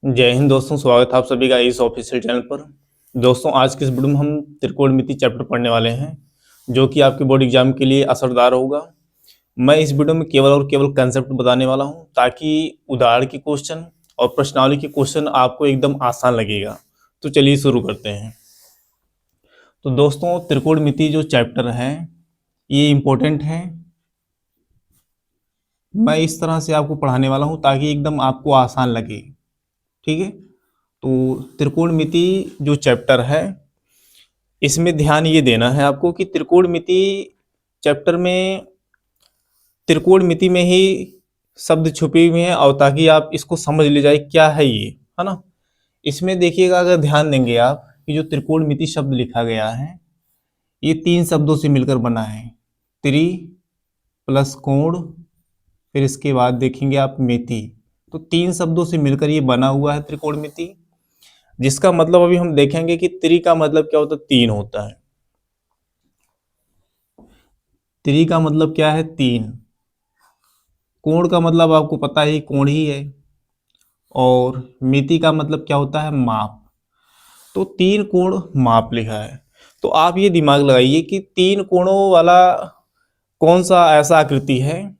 जय हिंद दोस्तों, स्वागत है आप सभी का इस ऑफिशियल चैनल पर। दोस्तों, आज के इस वीडियो में हम त्रिकोणमिति चैप्टर पढ़ने वाले हैं, जो कि आपके बोर्ड एग्जाम के लिए असरदार होगा। मैं इस वीडियो में केवल और केवल कंसेप्ट बताने वाला हूं, ताकि उदाहरण के क्वेश्चन और प्रश्नावली के क्वेश्चन आपको एकदम आसान लगेगा। तो चलिए शुरू करते हैं। तो दोस्तों, त्रिकोणमिति जो चैप्टर है ये इम्पोर्टेंट है। मैं इस तरह से आपको पढ़ाने वाला हूँ ताकि एकदम आपको आसान लगे। ठीक है, तो त्रिकोणमिति जो चैप्टर है इसमें ध्यान ये देना है आपको कि त्रिकोणमिति चैप्टर में त्रिकोणमिति में ही शब्द छुपे हुए हैं, और ताकि आप इसको समझ ले जाए क्या है ये, है ना। इसमें देखिएगा, अगर ध्यान देंगे आप कि जो त्रिकोणमिति शब्द लिखा गया है ये तीन शब्दों से मिलकर बना है। त्रि प्लस कोण, फिर इसके बाद देखेंगे आप मिति। तो तीन शब्दों से मिलकर ये बना हुआ है त्रिकोणमिति, जिसका मतलब अभी हम देखेंगे कि त्रि का मतलब क्या होता है, तीन होता है। त्रि का मतलब क्या है, तीन। कोण का मतलब आपको पता ही, कोण ही है। और मिति का मतलब क्या होता है, माप। तो तीन कोण माप लिखा है। तो आप ये दिमाग लगाइए कि तीन कोणों वाला कौन सा ऐसा आकृति है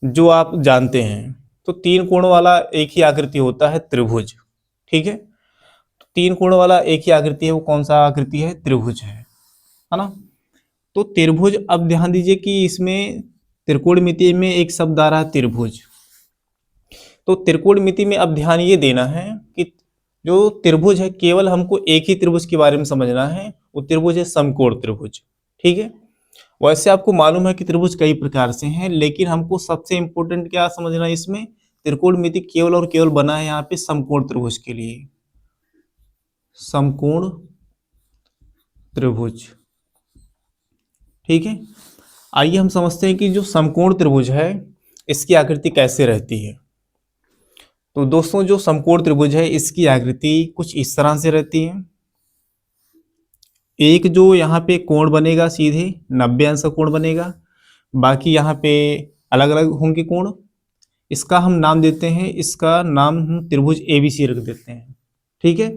जो आप जानते हैं। तो तीन कोणों वाला एक ही आकृति होता है, त्रिभुज। ठीक है, तो तीन कोणों वाला एक ही आकृति है, वो कौन सा आकृति है, त्रिभुज है ना। तो त्रिभुज, अब ध्यान दीजिए कि इसमें त्रिकोणमिति में एक शब्द आ रहा है त्रिभुज। तो त्रिकोणमिति में अब ध्यान ये देना है कि जो त्रिभुज है, केवल हमको एक ही त्रिभुज के बारे में समझना है। वो त्रिभुज है समकोण त्रिभुज। ठीक है, वैसे आपको मालूम है कि त्रिभुज कई प्रकार से हैं, लेकिन हमको सबसे इंपॉर्टेंट क्या समझना है इसमें, त्रिकोणमिति केवल और केवल बना है यहाँ पे समकोण त्रिभुज के लिए। समकोण त्रिभुज। ठीक है, आइए हम समझते हैं कि जो समकोण त्रिभुज है इसकी आकृति कैसे रहती है। तो दोस्तों, जो समकोण त्रिभुज है इसकी आकृति कुछ इस तरह से रहती है। एक जो यहाँ पे कोण बनेगा सीधे 90 अंश का कोण बनेगा, बाकी यहाँ पे अलग अलग होंगे कोण। इसका हम नाम देते हैं, इसका नाम हम त्रिभुज ABC रख देते हैं। ठीक है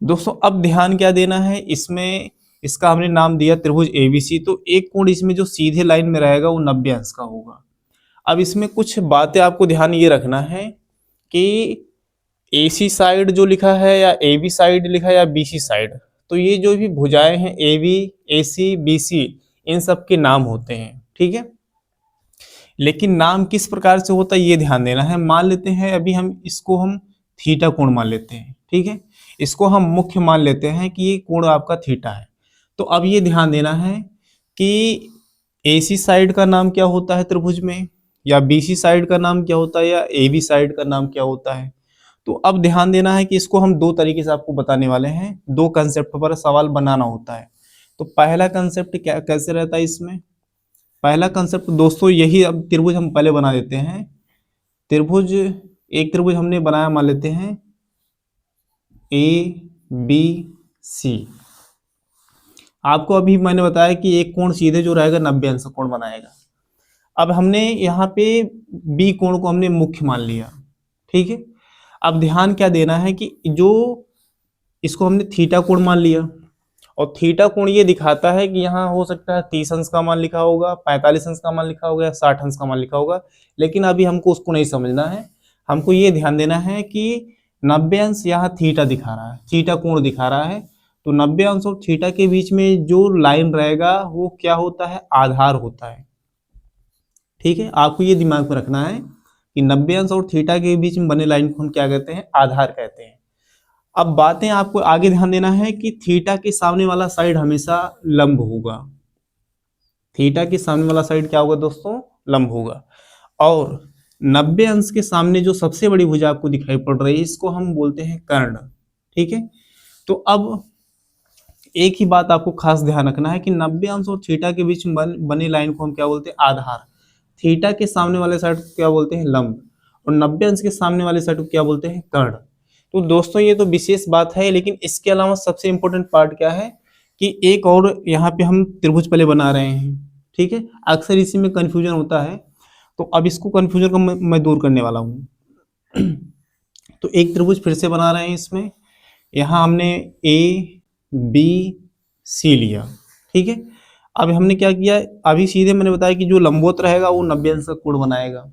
दोस्तों, अब ध्यान क्या देना है इसमें, इसका हमने नाम दिया त्रिभुज ABC। तो एक कोण इसमें जो सीधे लाइन में रहेगा वो 90 अंश का होगा। अब इसमें कुछ बातें आपको ध्यान ये रखना है कि AC साइड जो लिखा है या AB साइड लिखा है या BC साइड, तो ये जो भी भुजाएं हैं AB, AC, BC, इन सब के नाम होते हैं। ठीक है, लेकिन नाम किस प्रकार से होता है ये ध्यान देना है। मान लेते हैं अभी हम थीटा कोण मान लेते हैं। ठीक है, इसको हम मुख्य मान लेते हैं कि ये कोण आपका थीटा है। तो अब ये ध्यान देना है कि AC साइड का नाम क्या होता है त्रिभुज में, या BC साइड का नाम क्या होता है, या AB साइड का नाम क्या होता है। तो अब ध्यान देना है कि इसको हम दो तरीके से आपको बताने वाले हैं, दो कंसेप्ट पर सवाल बनाना होता है। तो पहला कंसेप्ट क्या कैसे रहता है इसमें, पहला कंसेप्ट दोस्तों यही। अब त्रिभुज हम पहले बना देते हैं। त्रिभुज, एक त्रिभुज हमने बनाया, मान लेते हैं ABC। आपको अभी मैंने बताया कि एक कोण सीधे जो रहेगा 90 अंश कोण बनाएगा। अब हमने यहाँ पे B कोण को हमने मुख्य मान लिया। ठीक है, अब ध्यान क्या देना है कि जो इसको हमने थीटा कोण मान लिया, और थीटा कोण ये दिखाता है कि यहाँ हो सकता है 30 अंश का मान लिखा होगा, 45 अंश का मान लिखा होगा, या 60 अंश का मान लिखा होगा। लेकिन अभी हमको उसको नहीं समझना है, हमको ये ध्यान देना है कि 90 अंश यहाँ थीटा दिखा रहा है, थीटा कोण दिखा रहा है। तो 90 अंश और थीटा के बीच में जो लाइन रहेगा वो क्या होता है, आधार होता है। ठीक है, आपको ये दिमाग में रखना है कि 90 अंश और थीटा के बीच में बने लाइन को हम क्या कहते हैं, आधार कहते हैं। अब बातें आपको आगे ध्यान देना है कि थीटा के सामने वाला साइड हमेशा लंब होगा। थीटा के सामने वाला साइड क्या होगा दोस्तों, लंब होगा। और 90 अंश के सामने जो सबसे बड़ी भुजा आपको दिखाई पड़ रही है इसको हम बोलते हैं कर्ण। ठीक है, तो अब एक ही बात आपको खास ध्यान रखना है कि 90 अंश और थीटा के बीच में बनी लाइन को हम क्या बोलते हैं, आधार। थीटा के सामने वाले साइड को क्या बोलते हैं, लंब। और 90 अंश के सामने वाले साइड को क्या बोलते हैं, कर्ण। तो दोस्तों ये तो विशेष बात है, लेकिन इसके अलावा सबसे इंपॉर्टेंट पार्ट क्या है कि एक और यहाँ पे हम त्रिभुज पहले बना रहे हैं। ठीक है, अक्सर इसी में कंफ्यूजन होता है, तो अब इसको कंफ्यूजन को मैं दूर करने वाला हूँ। तो एक त्रिभुज फिर से बना रहे हैं इसमें। यहाँ हमने ए बी सी लिया, ठीक है। अब हमने क्या किया, अभी सीधे मैंने बताया कि जो लंबवत रहेगा वो 90 अंश का कोण बनाएगा।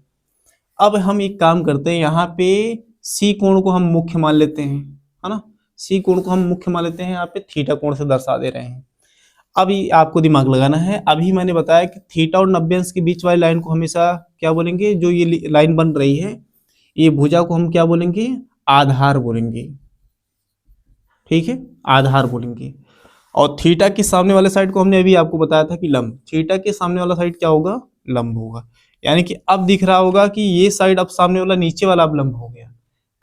अब हम एक काम करते हैं, यहाँ पे सी कोण को हम मुख्य मान लेते हैं, है ना। सी कोण को हम मुख्य मान लेते हैं, यहाँ पे थीटा कोण से दर्शा दे रहे हैं। अभी आपको दिमाग लगाना है, अभी मैंने बताया कि थीटा और 90 अंश के बीच वाली लाइन को हमेशा क्या बोलेंगे, जो ये लाइन बन रही है ये भुजा को हम क्या बोलेंगे, आधार बोलेंगे, ठीक है, आधार बोलेंगे। और थीटा के सामने वाले साइड को हमने अभी आपको बताया था कि लंब, थीटा के सामने वाला साइड क्या होगा, लंब होगा। यानी कि अब दिख रहा होगा कि ये साइड अब सामने वाला नीचे वाला अब लंब हो गया।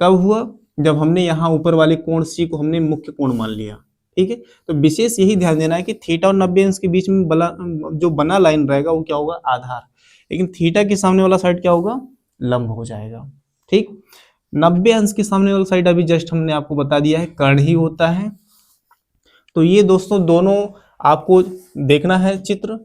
कब हुआ, जब हमने यहाँ ऊपर वाले कोण सी को हमने मुख्य कोण मान लिया, ठीक है। तो विशेष यही ध्यान देना है कि थीटा और 90 अंश के बीच में जो बना लाइन रहेगा वो क्या होगा, आधार। लेकिन थीटा के सामने वाला साइड क्या होगा, लंब हो जाएगा, ठीक। 90 अंश के सामने वाला साइड अभी जस्ट हमने आपको बता दिया है कर्ण ही होता है। तो ये दोस्तों दोनों आपको देखना है चित्र,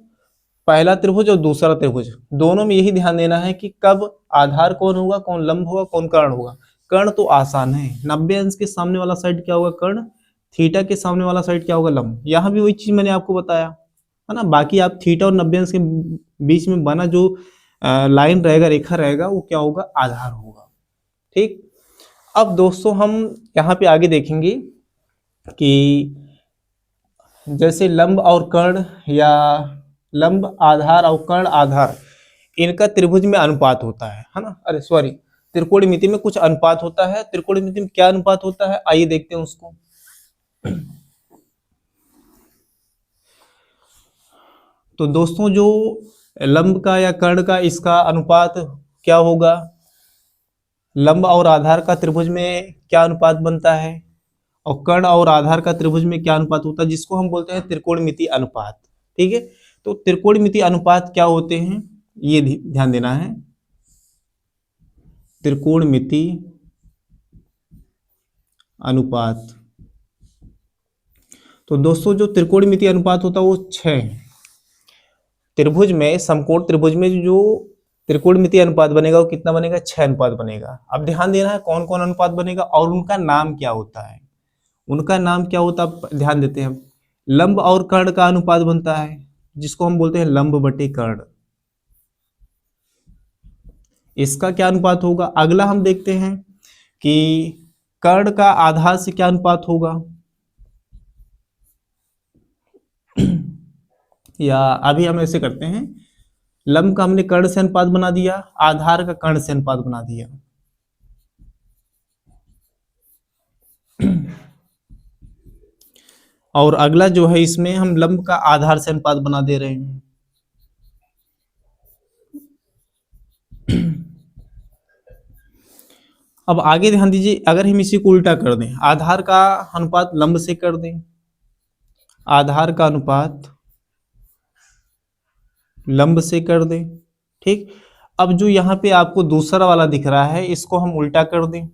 पहला त्रिभुज और दूसरा त्रिभुज, दोनों में यही ध्यान देना है कि कब आधार कौन होगा, कौन लंब होगा, कौन कर्ण होगा। कर्ण तो आसान है, 90 अंश के सामने वाला साइड क्या होगा, कर्ण। थीटा के सामने वाला साइड क्या होगा, लंब। यहाँ भी वही चीज मैंने आपको बताया है ना। बाकी आप थीटा और 90 अंश के बीच में बना जो लाइन रहेगा, रेखा रहेगा, वो क्या होगा, आधार होगा, ठीक। अब दोस्तों हम यहाँ पे आगे देखेंगे कि जैसे लंब और कर्ण, या लंब आधार और कर्ण आधार, इनका त्रिभुज में अनुपात होता है ना, अरे सॉरी, त्रिकोणमिति में कुछ अनुपात होता है। त्रिकोणमिति में क्या अनुपात होता है, आइए देखते हैं उसको। तो दोस्तों जो लंब का या कर्ण का, इसका अनुपात क्या होगा, लंब और आधार का त्रिभुज में क्या अनुपात बनता है, और कर्ण और आधार का त्रिभुज में क्या अनुपात होता है, जिसको हम बोलते हैं त्रिकोणमिति अनुपात, ठीक है। तो त्रिकोणमिति अनुपात क्या होते हैं, ये ध्यान देना है, त्रिकोणमिति अनुपात। तो दोस्तों जो त्रिकोणमिति अनुपात होता है वो 6 है। त्रिभुज में, समकोण त्रिभुज में जो त्रिकोणमिति अनुपात बनेगा वो कितना बनेगा, 6 अनुपात बनेगा। अब ध्यान देना है कौन कौन अनुपात बनेगा और उनका नाम क्या होता है, उनका नाम क्या होता है ध्यान देते हैं। लंब और कर्ण का अनुपात बनता है जिसको हम बोलते हैं लंब बटे कर्ण, इसका क्या अनुपात होगा। अगला हम देखते हैं कि कर्ण का आधार से क्या अनुपात होगा, या अभी हम ऐसे करते हैं, लंब का हमने कर्ण से अनुपात बना दिया, आधार का कर्ण से अनुपात बना दिया। और अगला जो है इसमें हम लंब का आधार से अनुपात बना दे रहे हैं। अब आगे ध्यान दीजिए, अगर हम इसी को उल्टा कर दें, आधार का अनुपात लंब से कर दें, आधार का अनुपात लंब से कर दें, ठीक। अब जो यहाँ पे आपको दूसरा वाला दिख रहा है इसको हम उल्टा कर दें,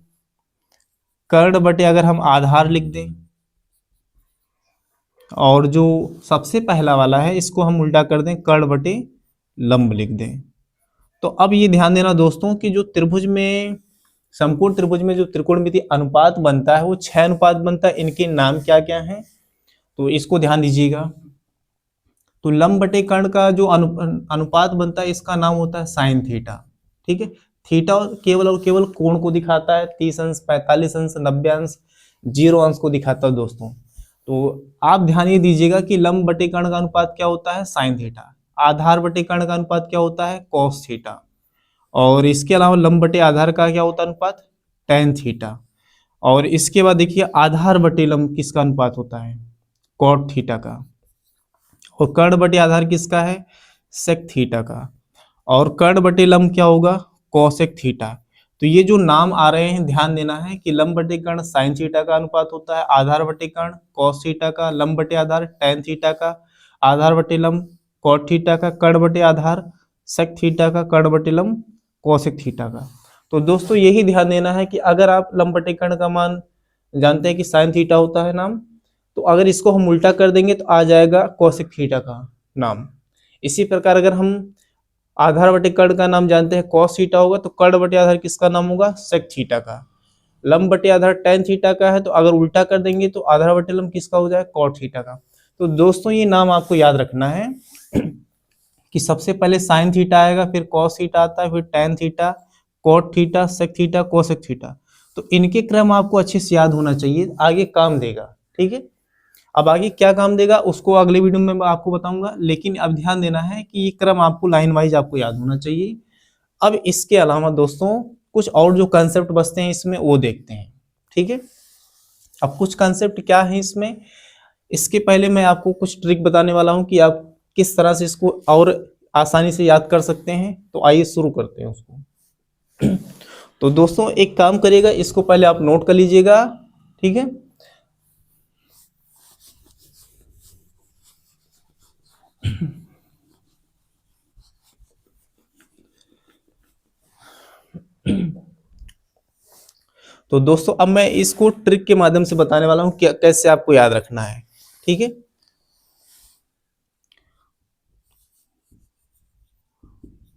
कर्ण बटे अगर हम आधार लिख दें, और जो सबसे पहला वाला है इसको हम उल्टा कर दें, कर्ण बटे लंब लिख दें। तो अब ये ध्यान देना दोस्तों कि जो त्रिभुज में, समकोण त्रिभुज में जो त्रिकोणमिति अनुपात बनता है वो 6 अनुपात बनता है। इनके नाम क्या क्या हैं तो इसको ध्यान दीजिएगा। तो लंब बटे कर्ण का जो अनुपात बनता है इसका नाम होता है साइन थीटा, ठीक है। थीटा केवल और केवल कोण को दिखाता है, 30 अंश, 45 अंश, 90 अंश, 0 अंश को दिखाता है दोस्तों। तो आप ध्यान ये दीजिएगा कि लंब बटे कर्ण का अनुपात क्या होता है, साइन थीटा। आधार बटे कर्ण का अनुपात क्या होता है, कॉस थीटा। और इसके अलावा लंब बटे आधार का क्या होता है अनुपात, टेन थीटा। और इसके बाद देखिए आधार बटे लंब किसका अनुपात होता है, कॉट थीटा का। और कर्ण बटे आधार किसका है, सेक थीटा का। और कर्ण बटे लंब क्या होगा, कोसेक थीटा। तो ये जो नाम आ रहे हैं ध्यान देना है कि लंब बटे कर्ण साइन थीटा का अनुपात होता है, आधार बटे कर्ण कॉस थीटा का, लंब बटे आधार टेन थीटा का, आधार बटे लंब कॉट थीटा का, कर्ण बटे आधार सेक थीटा का, कर्ण बटे लंब कोसेक थीटा का। तो दोस्तों यही ध्यान देना है कि अगर आप लंब बटे कर्ण का मान जानते हैं कि साइन थीटा होता है नाम, तो अगर इसको हम उल्टा कर देंगे तो आ जाएगा कोसेक थीटा का नाम। इसी प्रकार अगर हम आधार बटे कर्ण का नाम जानते हैं कॉस थीटा होगा, तो कर्ण बटे आधार किसका नाम होगा, सेक थीटा का। लंब बटे आधार tan थीटा का है, तो अगर उल्टा कर देंगे तो आधार बटे लंब किसका हो जाएगा, cot थीटा का। तो दोस्तों ये नाम आपको याद रखना है कि सबसे पहले साइन थीटा आएगा, फिर कॉस थीटा आता है, फिर tan theta, cot theta, sec theta, cosec theta. तो इनके क्रम आपको अच्छे से याद होना चाहिए, आगे काम देगा। ठीक है, अब आगे क्या काम देगा उसको अगले वीडियो में मैं आपको बताऊंगा, लेकिन अब ध्यान देना है कि ये क्रम आपको लाइन वाइज आपको याद होना चाहिए। अब इसके अलावा दोस्तों कुछ और जो कंसेप्ट बचते हैं इसमें वो देखते हैं। ठीक है, अब कुछ कंसेप्ट क्या है इसमें, इसके पहले मैं आपको कुछ ट्रिक बताने वाला हूं कि आप किस तरह से इसको और आसानी से याद कर सकते हैं। तो आइए शुरू करते हैं उसको। तो दोस्तों एक काम करिएगा, इसको पहले आप नोट कर लीजिएगा। ठीक है, तो दोस्तों अब मैं इसको ट्रिक के माध्यम से बताने वाला हूं कि कैसे आपको याद रखना है। ठीक है,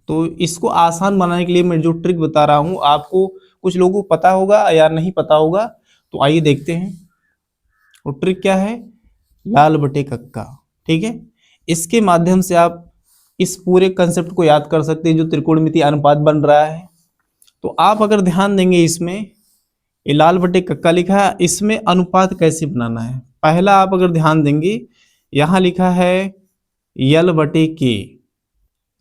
तो इसको आसान बनाने के लिए मैं जो ट्रिक बता रहा हूं आपको कुछ लोगों को पता होगा या नहीं पता होगा, तो आइए देखते हैं। वो ट्रिक क्या है, लाल बटे कक्का। ठीक है, इसके माध्यम से आप इस पूरे कंसेप्ट को याद कर सकते हैं जो त्रिकोणमितीय अनुपात बन रहा है। तो आप अगर ध्यान देंगे इसमें ये लाल बटे कक्का लिखा है, इसमें अनुपात कैसे बनाना है। पहला आप अगर ध्यान देंगे यहां लिखा है यल बटे के,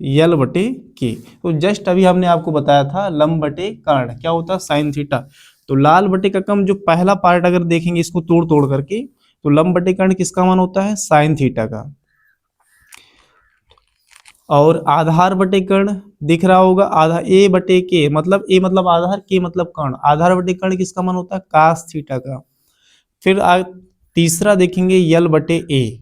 यल बटे के। तो जस्ट अभी हमने आपको बताया था लंब बटे कर्ण क्या होता है, साइन थीटा। तो लाल बटे का कम जो पहला पार्ट अगर देखेंगे इसको तोड़ तोड़ करके, तो लंब बटे कर्ण किसका मान होता है, साइन थीटा का। और आधार बटे कर्ण दिख रहा होगा, आधा ए बटे के, मतलब ए मतलब आधार, के मतलब कर्ण, आधार बटे कर्ण किसका मान होता है, कास थीटा का। फिर तीसरा देखेंगे यल बटे ए,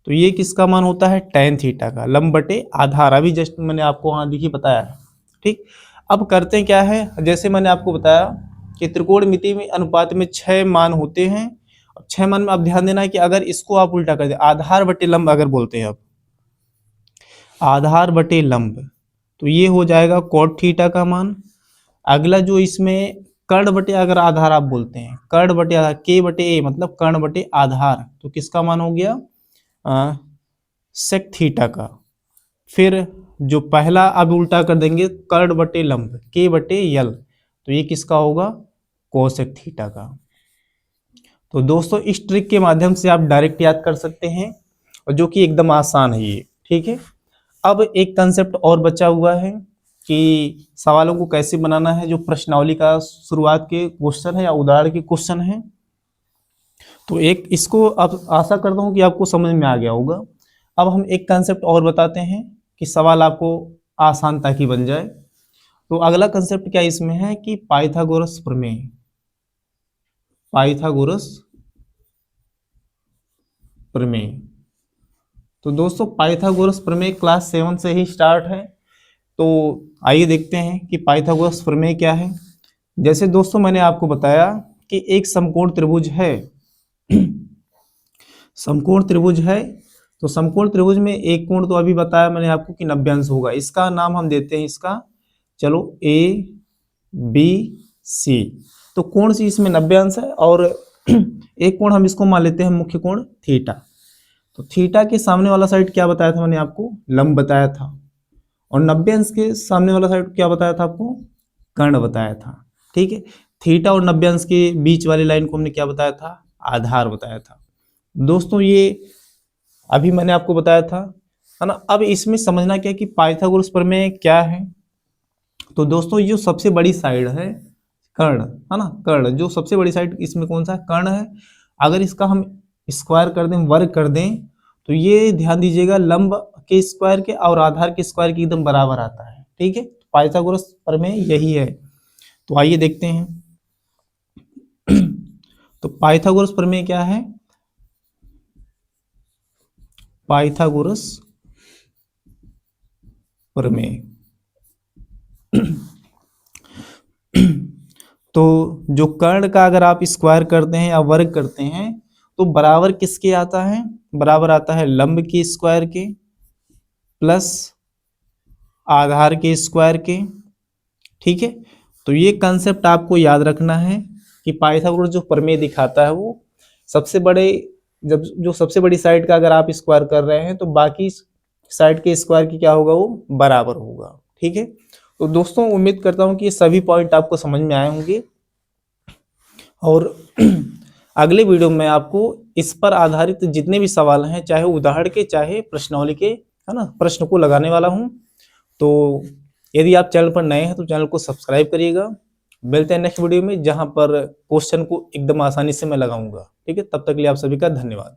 तो ये किसका मान होता है, टैन थीटा का। लंब बटे आधार अभी जस्ट मैंने आपको वहां देखिए बताया। ठीक, अब करते हैं क्या है, जैसे मैंने आपको बताया कि त्रिकोणमिति में अनुपात में 6 मान होते हैं। 6 मान में अब ध्यान देना है कि अगर इसको आप उल्टा कर दे, आधार बटे लंब अगर बोलते हैं अब आधार बटे लंब, तो ये हो जाएगा कॉट थीटा का मान। अगला जो इसमें कर्ण बटे अगर आधार आप बोलते हैं, कर्ण बटे आधार, के बटे ए मतलब कर्ण बटे आधार, तो किसका मान हो गया, सेक थीटा का। फिर जो पहला अब उल्टा कर देंगे कर्ण बटे लंब, के बटे यल, तो ये किसका होगा, कोसेक थीटा का। तो दोस्तों इस ट्रिक के माध्यम से आप डायरेक्ट याद कर सकते हैं, और जो कि एकदम आसान है ये। ठीक है, अब एक कंसेप्ट और बचा हुआ है कि सवालों को कैसे बनाना है, जो प्रश्नावली का शुरुआत के क्वेश्चन है या उदाहरण के क्वेश्चन है। तो एक इसको अब आशा करता हूं कि आपको समझ में आ गया होगा। अब हम एक कंसेप्ट और बताते हैं कि सवाल आपको आसान ताकि बन जाए। तो अगला कंसेप्ट क्या इसमें है कि पाइथागोरस प्रमेय, पाइथागोरस प्रमेय। तो दोस्तों पाइथागोरस प्रमेय क्लास 7 से ही स्टार्ट है। तो आइए देखते हैं कि पाइथागोरस प्रमेय क्या है। जैसे दोस्तों मैंने आपको बताया कि एक समकोण त्रिभुज है, समकोण त्रिभुज है, तो समकोण त्रिभुज में एक कोण तो अभी बताया मैंने आपको कि 90 अंश होगा। इसका नाम हम देते हैं इसका, चलो ए बी सी। तो कोण सी इसमें 90 अंश है, और एक कोण हम इसको मान लेते हैं मुख्य कोण थीटा। तो थीटा के सामने वाला साइड क्या बताया था मैंने आपको, लंब बताया था, और 90 अंश के सामने वाला साइड क्या बताया था आपको, कर्ण बताया था। ठीक है, थीटा और 90 अंश के बीच वाली लाइन को हमने क्या बताया था, आधार बताया था। दोस्तों ये अभी मैंने आपको बताया था, है ना। अब इसमें समझना क्या कि पाइथागोरस प्रमेय क्या है। तो दोस्तों ये जो सबसे बड़ी साइड है कर्ण, है ना, कर्ण जो सबसे बड़ी साइड इसमें कौन सा है, कर्ण है। अगर इसका हम स्क्वायर कर दें, वर्ग कर दें, तो ये ध्यान दीजिएगा लंब के स्क्वायर के और आधार के स्क्वायर के एकदम बराबर आता है। ठीक है, पाइथागोरस प्रमेय यही है। तो आइए देखते हैं। तो पाइथागोरस प्रमेय क्या है, पाइथागोरस प्रमेय तो जो कर्ण का अगर आप स्क्वायर करते हैं या वर्ग करते हैं, तो बराबर किसके आता है, बराबर आता है लंब के स्क्वायर के प्लस आधार के स्क्वायर के। ठीक है, तो ये कंसेप्ट आपको याद रखना है कि पाइथागोरस जो प्रमेय दिखाता है वो सबसे बड़े, जब जो सबसे बड़ी साइड का अगर आप स्क्वायर कर रहे हैं तो बाकी साइड के स्क्वायर की क्या होगा, वो बराबर होगा। ठीक है, तो दोस्तों उम्मीद करता हूँ कि ये सभी पॉइंट आपको समझ में आए होंगे, और अगले वीडियो में आपको इस पर आधारित जितने भी सवाल हैं, चाहे उदाहरण के चाहे प्रश्नावली के, है ना, प्रश्न को लगाने वाला हूँ। तो यदि आप चैनल पर नए हैं तो चैनल को सब्सक्राइब करिएगा। मिलते हैं नेक्स्ट वीडियो में, जहां पर क्वेश्चन को एकदम आसानी से मैं लगाऊंगा। ठीक है, तब तक के लिए आप सभी का धन्यवाद।